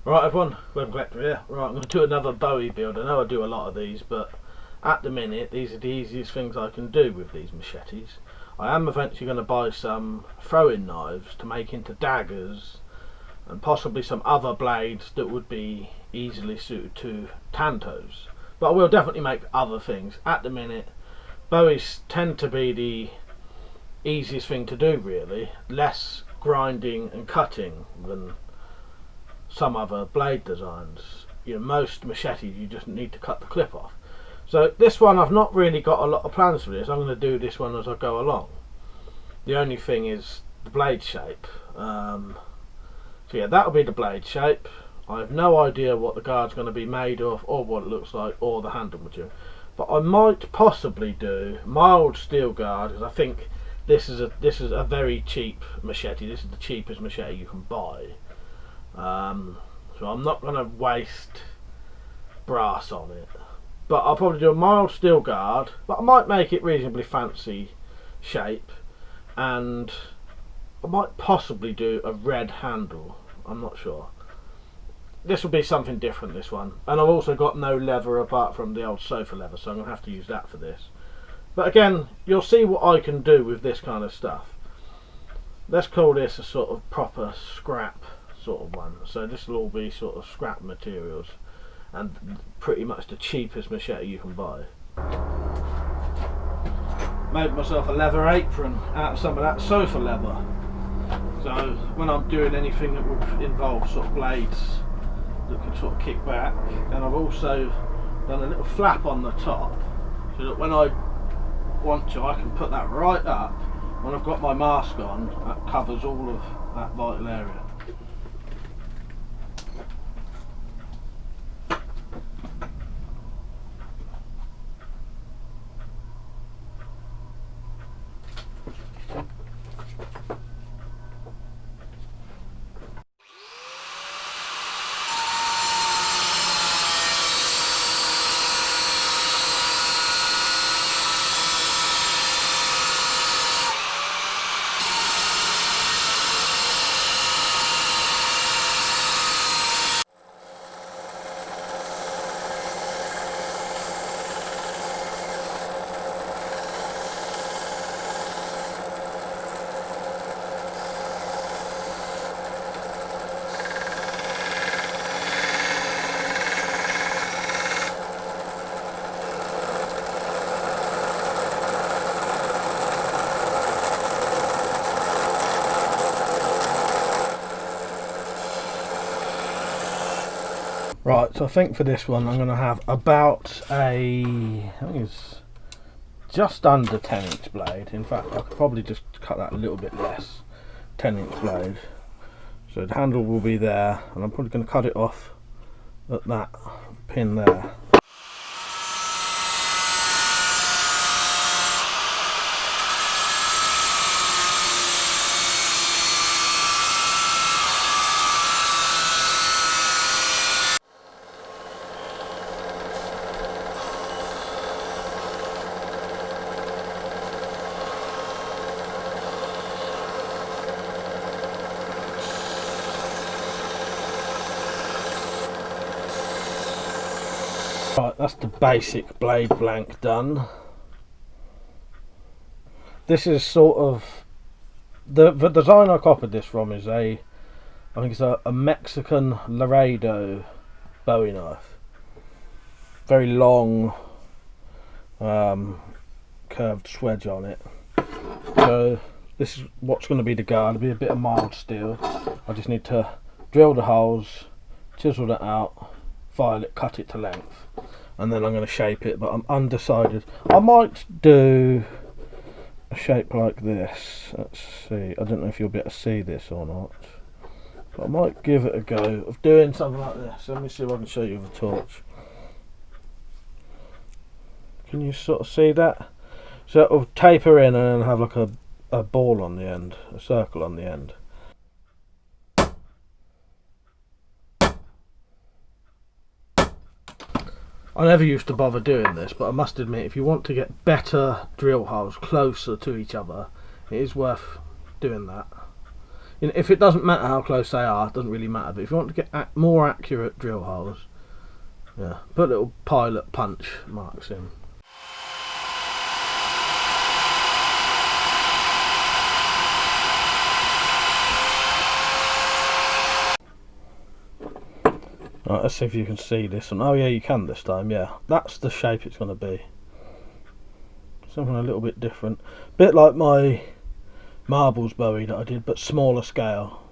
Right everyone, WeaponCollector here. Right, I'm going to do another Bowie build. I know I do a lot of these, but at the minute these are the easiest things I can do with these machetes. I am eventually going to buy some throwing knives to make into daggers and possibly some other blades that would be easily suited to tantos. But I will definitely make other things. At the minute, Bowies tend to be the easiest thing to do really. Less grinding and cutting than some other blade designs. You know, most machetes you just need to cut the clip off. So this one I've not really got a lot of plans for this. I'm going to do this one as I go along. The only thing is the blade shape. So yeah, that'll be the blade shape. I have no idea what the guard's going to be made of, or what it looks like, or the handle material. But I might possibly do mild steel guard, because I think this is a very cheap machete. This is the cheapest machete you can buy. So I'm not going to waste brass on it, but I'll probably do a mild steel guard, but I might make it reasonably fancy shape, and I might possibly do a red handle. I'm not sure. This will be something different, this one, and I've also got no leather apart from the old sofa leather, so I'm going to have to use that for this. But again, you'll see what I can do with this kind of stuff. Let's call this a sort of proper scrap sort of one. So this will all be sort of scrap materials and pretty much the cheapest machete you can buy. Made myself a leather apron out of some of that sofa leather, so when I'm doing anything that would involve sort of blades that can sort of kick back. And I've also done a little flap on the top so that when I want to, I can put that right up. When I've got my mask on, that covers all of that vital area. Right, so I think for this one I'm going to have about I think it's just under 10-inch blade. In fact, I could probably just cut that a little bit less. 10-inch blade. So the handle will be there, and I'm probably going to cut it off at that pin there. Right, that's the basic blade blank done. This is sort of the design I copied this from is I think it's a Mexican Laredo Bowie knife. Very long curved swedge on it. So this is what's going to be the guard. It'll be a bit of mild steel. I just need to drill the holes, chisel that out, file it, cut it to length, and then I'm going to shape it, but I'm undecided. I might do a shape like this. Let's see, I don't know if you'll be able to see this or not, but I might give it a go of doing something like this. Let me see if I can show you with a torch. Can you sort of see that? So it'll taper in and then have like a ball on the end, a circle on the end. I never used to bother doing this, but I must admit, if you want to get better drill holes closer to each other, it is worth doing that. If it doesn't matter how close they are, it doesn't really matter. But if you want to get more accurate drill holes, yeah, put little pilot punch marks in. Right, let's see if you can see this one. Oh yeah, you can this time, yeah. That's the shape it's going to be. Something a little bit different. Bit like my marbles Bowie that I did, but smaller scale.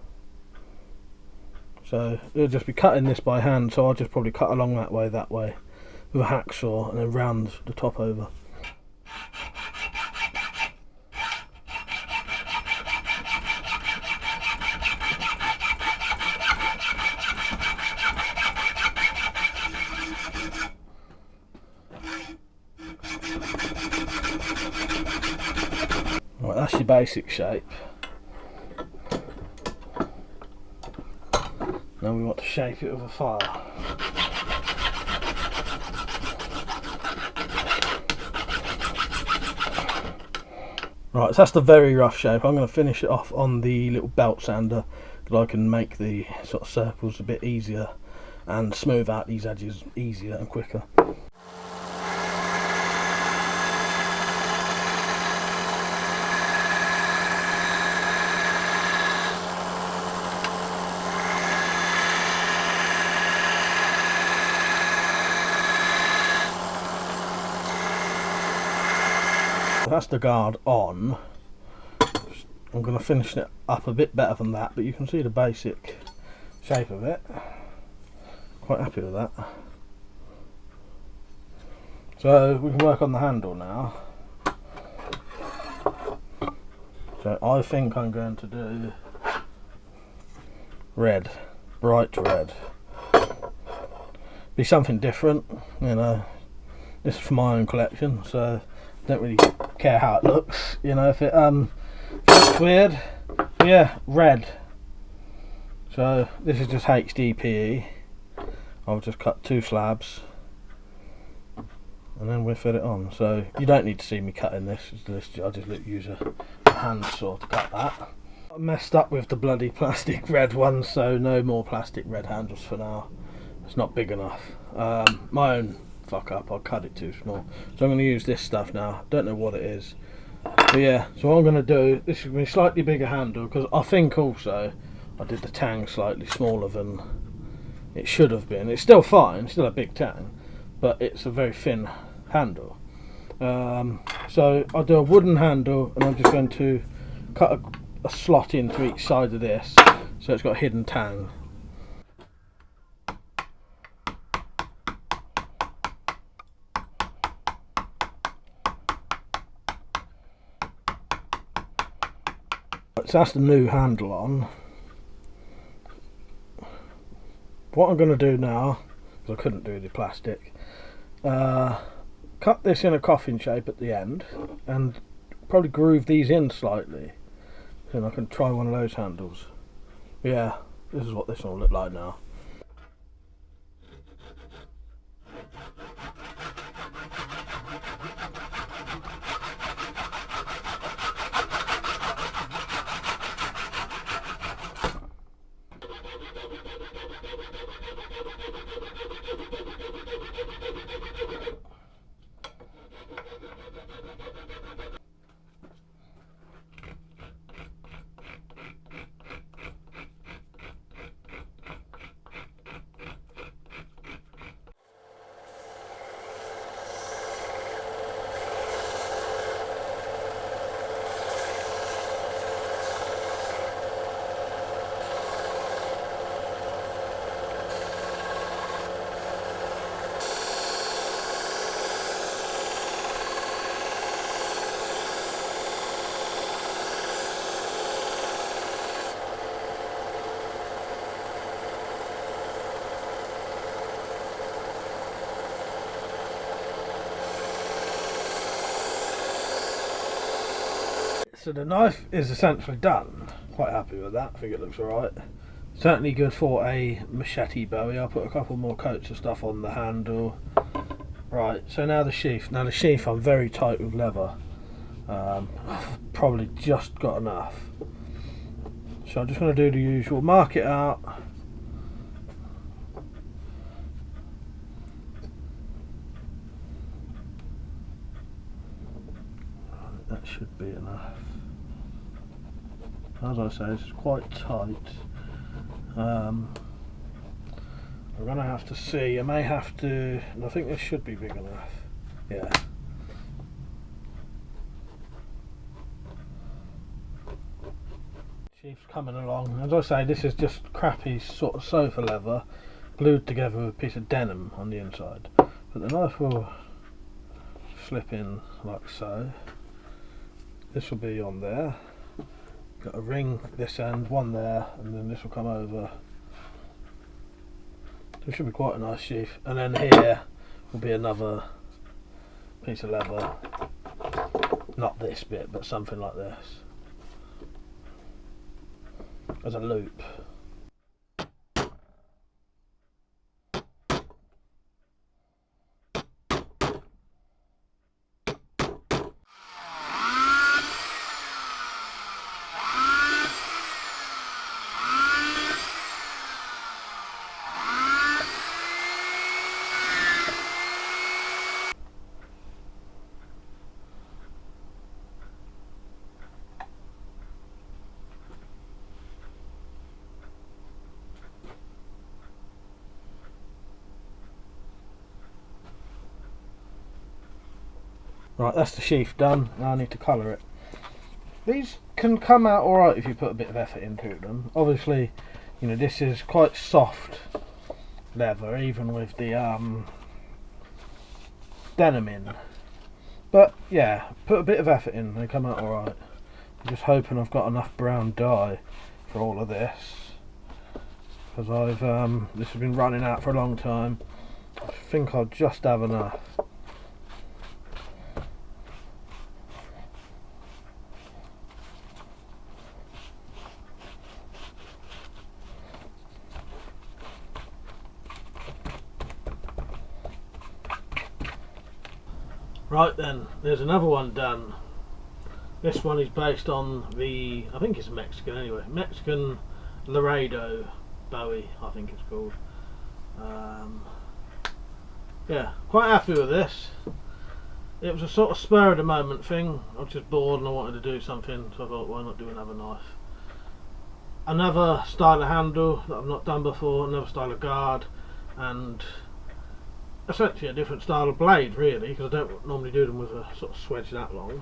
So it'll just be cutting this by hand, so I'll just probably cut along that way with a hacksaw and then round the top over. Right, that's your basic shape. Now we want to shape it with a file. Right, so that's the very rough shape. I'm going to finish it off on the little belt sander, because I can make the sort of circles a bit easier and smooth out these edges easier and quicker. That's the guard on. I'm going to finish it up a bit better than that, but you can see the basic shape of it. Quite happy with that. So we can work on the handle now. So I think I'm going to do red, bright red. Be something different, you know. This is for my own collection, so don't really care how it looks, you know. If it looks weird, yeah, red. So this is just HDPE. I'll just cut 2 slabs and then we'll fit it on. So you don't need to see me cutting this. I just use a hand saw to cut that. I messed up with the bloody plastic red one, so no more plastic red handles for now. It's not big enough. My own fuck up, I'll cut it too small. So I'm going to use this stuff now. Don't know what it is. But yeah, so what I'm going to do, this is going to be a slightly bigger handle, because I think also I did the tang slightly smaller than it should have been. It's still fine, still a big tang, but it's a very thin handle. So I'll do a wooden handle, and I'm just going to cut a slot into each side of this, so it's got a hidden tang. So that's the new handle on. What I'm going to do now, because I couldn't do the plastic, cut this in a coffin shape at the end and probably groove these in slightly, then I can try one of those handles. Yeah, this is what this one will look like now. So the knife is essentially done. Quite happy with that. I think it looks alright. Certainly good for a machete Bowie. I'll put a couple more coats of stuff on the handle. Right, so now the sheath. Now the sheath I'm very tight with leather. I've probably just got enough. So I'm just going to do the usual, mark it out. Right, that should be enough. As I say, it's quite tight. I'm going to have to see, I may have to, I think this should be big enough. Yeah. Sheath's coming along. As I say, this is just crappy sort of sofa leather glued together with a piece of denim on the inside. But the knife will slip in like so. This will be on there. Got a ring this end, one there, and then this will come over. So it should be quite a nice sheath. And then here will be another piece of leather. Not this bit, but something like this. As a loop. Right, that's the sheath done. Now I need to colour it. These can come out alright if you put a bit of effort into them. Obviously, you know, this is quite soft leather, even with the denim in. But yeah, put a bit of effort in, they come out alright. I'm just hoping I've got enough brown dye for all of this, because this has been running out for a long time. I think I'll just have enough. Right then, there's another one done. This one is based on the, I think it's Mexican anyway, Mexican Laredo Bowie, I think it's called. Yeah, quite happy with this. It was a sort of spur of the moment thing. I was just bored and I wanted to do something, so I thought, why not do another knife? Another style of handle that I've not done before, another style of guard, and essentially a different style of blade, really, because I don't normally do them with a sort of swedge that long.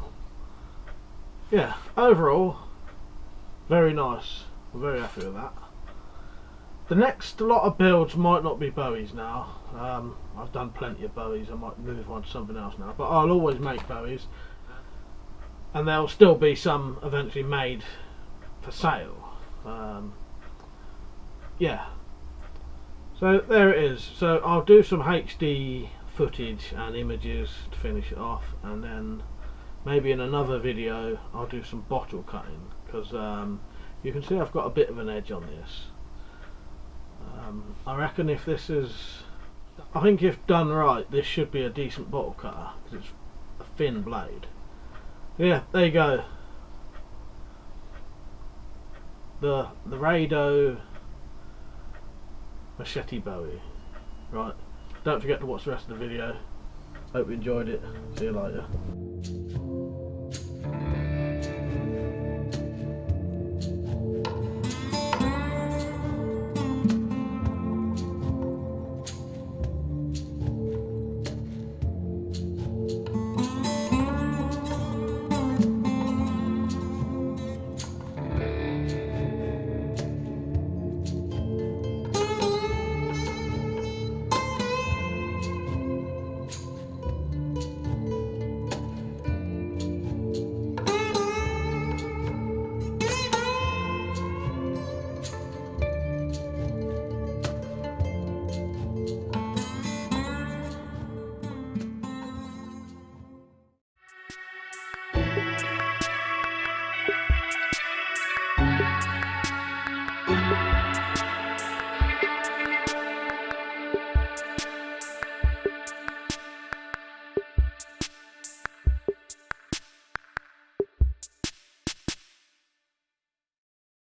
Yeah, overall, very nice. I'm very happy with that. The next lot of builds might not be Bowies now. I've done plenty of Bowies. I might move on to something else now, but I'll always make Bowies, and there'll still be some eventually made for sale. Yeah. So there it is. So I'll do some HD footage and images to finish it off, and then maybe in another video I'll do some bottle cutting, because you can see I've got a bit of an edge on this. I reckon if this is, I think if done right, this should be a decent bottle cutter, because it's a thin blade. Yeah, there you go. The Laredo Machete Bowie. Right, don't forget to watch the rest of the video. Hope you enjoyed it. See you later.